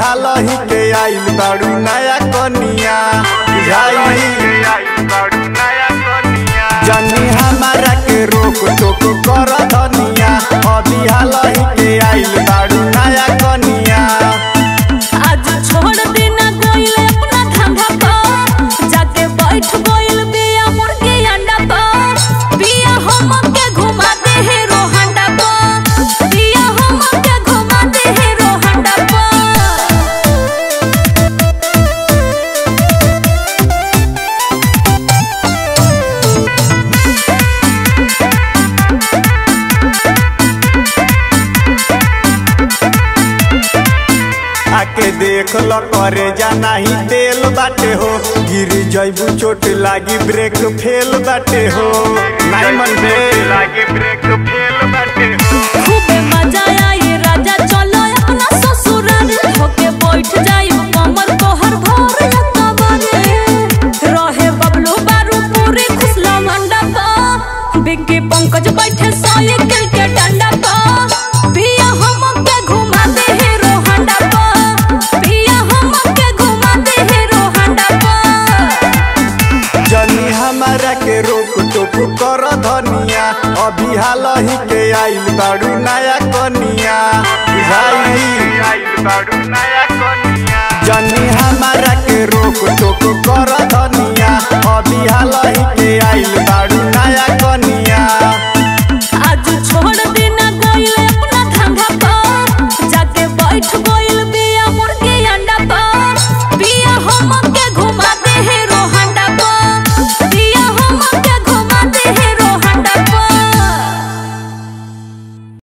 हाल ही के आइल बाड़ू नया कनिया जनी हमारा के रोक टोक कर धनिया अभी हाल ही के आइल बाड़ू नया कनिया। आज छोड़ देना गइल अपना धंधा पर जाके बैठ गइल बिया मुर्गी अंडा पर बिया हम के घुमा दे हीरो हंडा पर बिया हम के घुमा दे हीरो हंडा पर। आके देख लो करे जाना ही तेल बाटे हो गिर जइबू चोट लागी ब्रेक फेल बाटे हो नहीं मन लागी ब्रेक फेल बाटे हो। खूबे मजा आई राजा चलो अपना ससुराल होके बैठ जाई कमर तोहर भर लतबारे रहे बबलू बारू पूरी खुशला मंडा पर बिक्की पंकज बैठे साइकिल के डंडा पर बिया हम के घुमा दे हीरो हंडा पर बिया हम के घुमा दे हीरो हंडा पर। जनी हमारा के रोक टोक कर धनिया अभी हाल ही के आइल बाड़ू नया कनिया जनी हमारा के रोक टोक कर धनिया अभी हाल ही के आइल बाड़ू नया कनिया। आज छोड़ देना गइल अपना धंधा पर जाके बैठ गइल